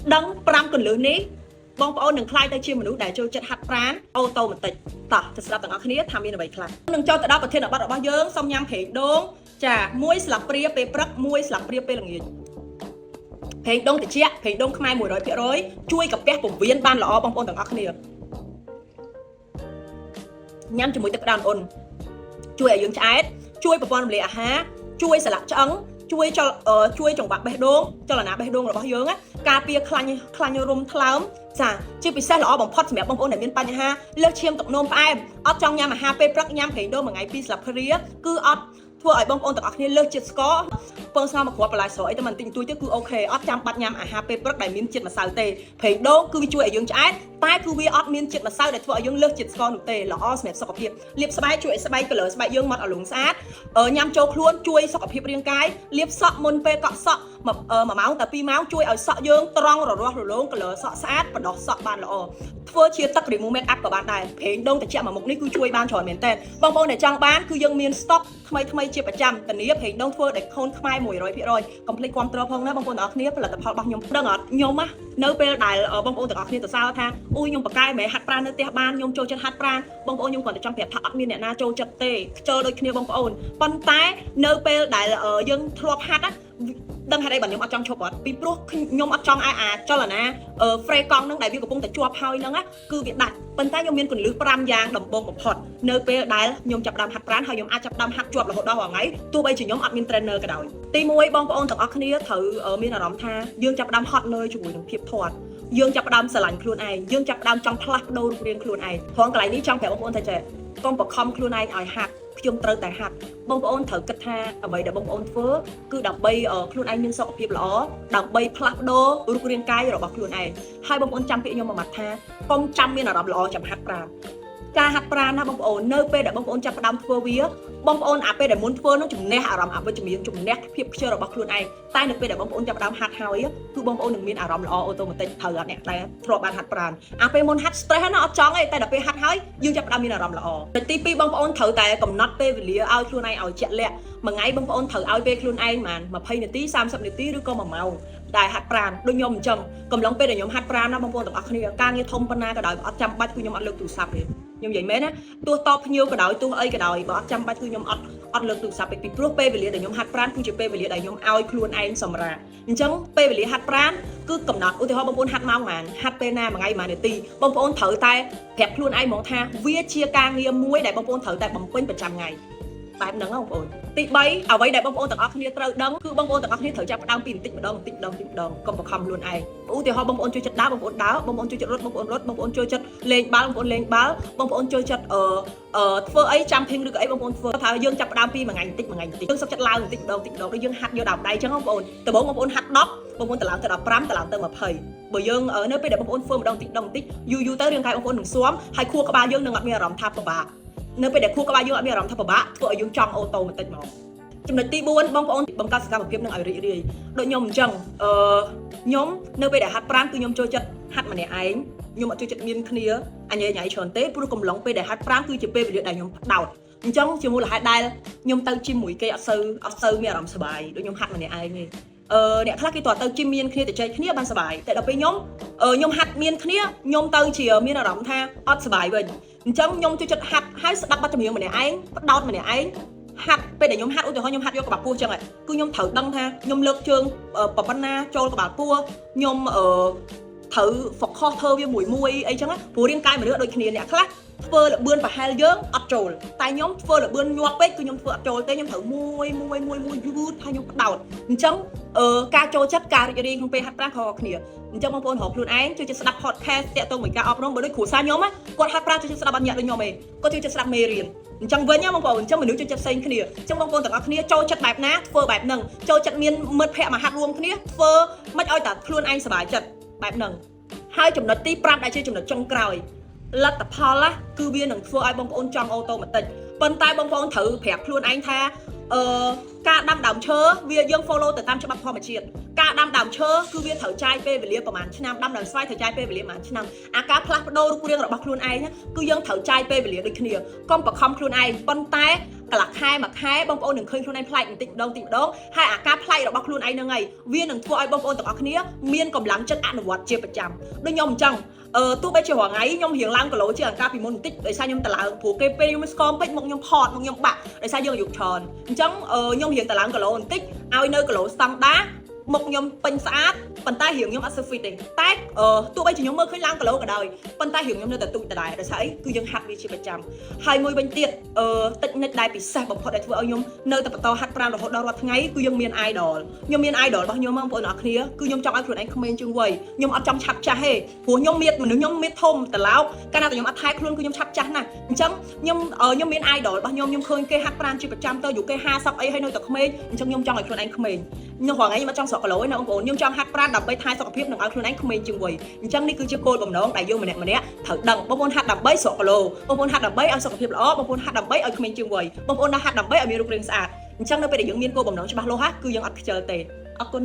đăng pram cần lưỡi ní bong bóng đừng khai tay chia mà nút để cho chất hạt prán ô tô một tịch tỏ thật sự tặng khía tham gia bảy khai đừng cho tại đó có thiên ở bắt đầu bao giờ xong nhang hệ đốn chả muối sập pria pe prắc muối sập pria pe là gì hệ đông thì chia hệ đông khai mùi rồi phía rồi chui cặp bé cùng viên ban lọ bong bóng tặng khía nhắm cho mũi tật đàn ôn chui ở dương trái chui vào con lệ há chui sả lạc trắng chui cho chui trồng bạc bê đôn cho là ná bê đôn là bao nhiêu á cà pia khăn rôm tháo chả chứ bị sai lỏ bằng pot mẹ bông ôn để miên pan ha lơ chiêm tập nôm ai ớt trong nhà mà ha pe prắc nhám hình đô mà ngày pi sập ria cứ ớt thua ở bông ôn tập ớt lơ chết có bông sao mà khóa lại sỏi thì mình tình tôi chứ cứ ok ớt trong bắt nhám à ha pe prắc đại miên chết mà sao tê hình đô cứ chui ở dương trái tai cứ vi ớt miên chết mà sao để thua ở dương lơ chết có nụ tê là ớt mẹ sọc hiệp liệp sải chui sải cái lỡ sải dương mặt ở lủng sát ở nhám châu luôn chui sọc hiệp riêng cái liệp sọ môn pe cọ sọ mà máuแต่ pi máuជួយឲ្យសក់យើងត្រង់រលាស់រលោងកលសក់ស្អាតបដោះសក់បានល្អធ្វើជាទឹក remove make up ក៏បានដែរប្រេងដងត្រជាក់មួយមុខនេះគឺជួយបានច្រើនមែនតើបងប្អូនដែលចង់បានគឺយើងមាន stock ថ្មីជាប្រចាំធានាប្រេងដងធ្វើដែលខូនខ្មែរ 100% complete គ្រប់គ្រងផងណាបងប្អូនទាំងអស់គ្នាផលិតផលរបស់ខ្ញុំដឹងអត់ខ្ញុំណានៅពេលដែលបងប្អូនទាំងអស់គ្នាទៅសើថាអូយខ្ញុំបកកាយមិនហាត់ប្រាណនៅផ្ទះបានខ្ញុំចូលចិត្តហាត់ប្រាណបងប្អូនខ្ញុំគាត់តែចង់ប្រាប់ថាអត់មានអ្នកណាចូលចិត្តទេខ្ជិលដូចគ្នាបងប្អូនប៉ុន្តែនៅពេលដែលយើងធ្លាប់ហាត់ណាដឹងហេតុអីបើខ្ញុំអត់ចង់ឈប់អត់ពីព្រោះខ្ញុំអត់ចង់ឲ្យអាចលនាហ្វ្រេកង់ហ្នឹងដែលវាកំពុងតែជាប់ហើយហ្នឹងគឺវាដាច់ប៉ុន្តែខ្ញុំមានគន្លឹះ5យ៉ាងដំបូងបំផុតនៅពេលដែលខ្ញុំចាប់ផ្ដើមហាត់ប្រាណហើយខ្ញុំអាចចាប់ផ្ដើមហាត់ជាប់រហូតដល់រាល់ថ្ងៃទោះបីជាខ្ញុំអត់មាន trainer ក៏ដោយទី1បងប្អូនទាំងអស់គ្នាត្រូវមានអារម្មណ៍ថាយើងចាប់ផ្ដើមហត់នឿយជាមួយនឹងភាពធាត់យើងចាប់ផ្ដើមស្រឡាញ់ខ្លួនឯងយើងចាប់ផ្ដើមចង់ផ្លាស់ប្ដូររូបរាងខ្លួនឯងផងកន្លែងនេះចង់ប្រាប់បងប្អូនថាចេះកុំបខំខ្លួនឯងឲ្យហាត់ខ្ញុំត្រូវតែហាត់បងប្អូនត្រូវគិតថាអ្វីដែលបងប្អូនធ្វើគឺដើម្បីខ្លួនឯងមានសុខភាពល្អដើម្បីផ្លាស់ប្ដូររូបរាងកាយរបស់ខ្លួនឯងហើយបងប្អូនចាំពាក្យខ្ញុំមួយម៉ាត់ថាកុំចាំមានអារម្មណ៍ល្អចាំហាត់ប្រាណការហាត់ប្រាណណាបងប្អូននៅពេលដែលបងប្អូនចាប់ផ្ដើមធ្វើវាបងប្អូនអាពេលដែលមុនធ្វើនោះជំនះអារម្មណ៍អវិជ្ជមានជំនះភាពខ្ជិលរបស់ខ្លួនឯងតែនៅពេលដែលបងប្អូនចាប់ផ្ដើមហាត់ហើយគឺបងប្អូននឹងមានអារម្មណ៍ល្អអូតូម៉ាទិកត្រូវអត់អ្នកតែធ្លាប់បានហាត់ប្រាណអាពេលមុនហាត់ stress ណាអត់ចង់ទេតែដល់ពេលហាត់ហើយយើងចាប់ផ្ដើមមានអារម្មណ៍ល្អទី2បងប្អូនត្រូវតែកំណត់ពេលវេលាឲ្យខ្លួនឯងឲ្យជាក់លាក់មួយថ្ងៃបងប្អូនត្រូវឲ្យពេលខ្លួនឯងប្រហែល20នាទី30នាទីឬក៏1ម៉ោងដែលហាត់ប្រាណដូចខ្ញុំអញ្ចឹងកំឡុងពេលដែលខ្ញុំហាត់ប្រាណណាបងប្អូនទាំងអស់គ្នាការងារធំប៉ុណ្ណាក៏ដោយអត់ចាំបាច់គឺខ្ញុំអត់លើកទូរស័ព្ទទេខ្ញុំនិយាយមែនណាទោះតបភ្ញៀវក៏ដោយទោះអីក៏ដោយបើអត់ចាំបាច់គឺខ្ញុំអត់លើកទូរស័ព្ទទេពីព្រោះពេលវេលាដែលខ្ញុំហាត់ប្រាណគឺជាពេលវេលាដែលខ្ញុំឲ្យខ្លួនឯងសម្រាកអញ្ចឹងពេលវេលាហាត់ប្រាណគឺកំណត់ឧទាហរណ៍បងប្អូនហាត់ម៉ោងប៉ុន្មានហាត់ពេលណាមួយថ្ងៃប៉ុន្មាននាទីបងប្អូនត្រូវតែប្រាប់ខ្លួនឯងហ្មងថាវាជាការងារមួយដែលបងប្អូនត្រូវតែបំពេញប្រចាំថ្ងៃបែបហ្នឹងបងប្អូនទី3អ្វីដែលបងប្អូនទាំងអស់គ្នាត្រូវដឹងគឺបងប្អូនទាំងអស់គ្នាត្រូវចាប់ផ្ដើមពីបន្តិចម្ដងកុំបខំខ្លួនឯងឧទាហរណ៍បងប្អូនចូលចិត្តដើរបងប្អូនដើរបងប្អូនចូលចិត្តរត់បងប្អូនរត់បងប្អូនចូលចិត្តលេងបាល់បងប្អូនលេងបាល់បងប្អូនចូលចិត្តធ្វើអីចាំភីងឬក៏អីបងប្អូនធ្វើថាយើងចាប់ផ្ដើមពីមួយថ្ងៃបន្តិចយើងសុខចិត្តឡើងបន្តិចម្ដងដូចយើងហាត់យកដើមដៃអញ្ចឹងបងប្អូនដំបូងបងប្អូនហាត់10បងប្អូនទៅឡើងទៅ15ទៅឡើងទៅ20បើយើងនៅពេលដែលបងប្អូនធ្វើម្ដងបន្តិចយូរទៅរាងកាយបងប្អូននឹងស៊ាំហើយខួរក្បាលយើងនឹងអត់មានអារម្មណ៍ថាពិបាកនៅពេលដែលខួរក្បាលយើងអត់មានអារម្មណ៍ថាពិបាកធ្វើឲ្យយើងចង់អូតូម៉ាទិកមកចំណុចទី4បងប្អូនបង្កើតសកម្មភាពនឹងឲ្យរីករាយដូចខ្ញុំអញ្ចឹងខ្ញុំនៅពេលដែលហាត់ប្រាណគឺខ្ញុំចូលចិត្តហាត់ម្នាក់ឯងខ្ញុំអត់ចូលចិត្តមានគ្នាអញញ៉ៃច្រើនទេព្រោះកំឡុងពេលដែលហាត់ប្រាណគឺជាពេលវេលាដែលខ្ញុំផ្ដោតអញ្ចឹងជាមូលហេតុដែលខ្ញុំទៅជីមមួយគេអត់សូវមានអារម្មណ៍សុបាយដូចខ្ញុំហាត់ម្នាក់ឯងទេអ្នកខ្លះគេតើទៅជីមមានគ្នាទៅចែកគ្នាបានសុបាយតែដល់ពេលខ្ញុំហាត់មានគ្នាខ្ញុំទៅជាមានអារម្មណ៍ថាអត់សុបាយវិញអញ្ចឹងខ្ញុំចូលចិត្តហាត់ហើយស្ដាប់បទចម្រៀងម្នាក់ឯងផ្ដោតម្នាក់ឯងហាត់ពេលដែលខ្ញុំហាត់ឧទាហរណ៍ខ្ញុំហាត់យកក្បាលពោះអញ្ចឹងគឺខ្ញុំត្រូវដឹងថាខ្ញុំលើកជើងប៉ុណ្ណាចូលក្បាលពោះខ្ញុំត្រូវ focus ធ្វើវាមួយអីចឹងព្រោះរាងកាយមនុស្សដូចគ្នាអ្នកខ្លះធ្វើលបឿនប្រហែលយើងអត់ចូលតែខ្ញុំធ្វើលបឿនញាប់ពេកគឺខ្ញុំធ្វើអត់ចូលទេខ្ញុំត្រូវមួយយូរហើយខ្ញុំផ្ដោតអញ្ចឹងការចូលចិត្តការរីករាយក្នុងពេលហាត់ប្រាណខុសៗគ្នាអញ្ចឹងបងប្អូនរកខ្លួនឯងជួយស្ដាប់ podcast តាក់ទងមួយការអប់រំបើដូចគ្រូសាខ្ញុំគាត់ហាត់ប្រាណជួយស្ដាប់អត់ញាក់ដូចខ្ញុំឯងគាត់ជួយស្ដាប់មេរៀនអញ្ចឹងវិញបងប្អូនអញ្ចឹងមនុស្សជួយចិត្តផ្សេងគ្នាអញ្ចឹងបងប្អូនទាំងអស់គ្នាចូលចិត្តបែបណាធ្វើបែបហ្នឹងចូលចិត្តមានមិត្តភ័ក្តិមកហាត់រួមគ្នាធ្វើមិនឲ្យតែខ្លួនឯងសប្បាយចិត្តបែបហ្នឹងហើយចំណុចទី5ដែលជាចំណុចចុងក្រោយលទ្ធផលគឺវានឹងធ្វើឲ្យបងប្អូនចង់អូតូម៉ាទិកប៉ុន្តែបងប្អូនត្រូវប្រាប់ខ្លួនឯងថាការដាំដើមឈើវាយើង follow ទៅតាមច្បាប់ធម្មជាតិការដាំដើមឈើគឺវាត្រូវចាយពេលវេលាប្រហែលឆ្នាំដាំដើមស្វាយត្រូវចាយពេលវេលាប្រហែលឆ្នាំអាការផ្លាស់ប្ដូររូបរាងរបស់ខ្លួនឯងគឺយើងត្រូវចាយពេលវេលាដូចគ្នាកុំបខំខ្លួនឯងប៉ុន្តែ កន្លះខែមួយខែបងប្អូននឹងឃើញខ្លួនឯងផ្លែកបន្តិចម្ដងហើយអាការផ្លែករបស់ខ្លួនឯងហ្នឹងហើយវានឹងធ្វើឲ្យបងប្អូនទាំងអស់គ្នាមានកម្លាំងចិត្តអនុវត្តជាប្រចាំដូចខ្ញុំអញ្ចឹងទោះបីជារាល់ថ្ងៃខ្ញុំរៀងឡើងគីឡូជាងកាលពីមុនបន្តិចដោយសារខ្ញុំតឡើងព្រោះគេពេលខ្ញុំស្គមពេកមកខ្ញុំផតមកខ្ញុំបាក់ដោយសារយើងអាយុច្រើនអញ្ចឹងខ្ញុំរៀងតឡើងគីឡូបន្តិចឲ្យនៅគីឡូស្តង់ដាមកខ្ញុំពេញស្អាតប៉ុន្តែរៀងខ្ញុំអត់សូវ fit ទេតែទោះបីជាខ្ញុំមើលឃើញឡើងគីឡូក៏ដោយប៉ុន្តែរៀងខ្ញុំនៅតែទូចដដែលដោយសារអីគឺយើងហាត់វាជាប្រចាំហើយមួយវិញទៀតតិចនិចដែលពិសេសបំផុតដែលធ្វើឲ្យខ្ញុំនៅតែបន្តហាត់ប្រាណរហូតដល់រាល់ថ្ងៃគឺយើងមាន idol ខ្ញុំមាន idol របស់ខ្ញុំបងប្អូនអរគ្នាគឺខ្ញុំចង់ឲ្យខ្លួនឯងក្មេងជាងវ័យខ្ញុំអត់ចង់ឆាប់ចាស់ទេព្រោះខ្ញុំមានមនុស្សខ្ញុំមានធំតឡោកកាលណាតែខ្ញុំអត់ថែខ្លួនគឺខ្ញុំឆាប់ចាស់ណាស់អញ្ចឹងខ្ញុំមាន idol របស់ខ្ញុំឃើញគេហាត់ប្រាណជាប្រចាំទៅយូរគេ50អីហើយនៅតែក្មេងអញ្ចឹងខ្ញុំចង់ឲ្យខ្លួនឯងក្មេងខ្ញុំរងថ្ងៃខ្ញុំអត់ចង់ស្រកគីឡូទេណាបងប្អូនខ្ញុំចង់ហាត់ប្រាណដើម្បីថែសុខភាពនិងឲ្យខ្លួនឯងក្មេងជាងវ័យអញ្ចឹងនេះគឺជាគោលបំណងដែលយើងម្នាក់ត្រូវដឹងបងប្អូនហាត់ដើម្បីស្រកគីឡូបងប្អូនហាត់ដើម្បីឲ្យសុខភាពល្អបងប្អូនហាត់ដើម្បីឲ្យក្មេងជាងវ័យបងប្អូនហាត់ដើម្បីឲ្យមានរូបរាងស្អាតអញ្ចឹងនៅពេលដែលយើងមានគោលបំណងច្បាស់លាស់គឺយើងអត់ខ្ជិលទេអរគុណ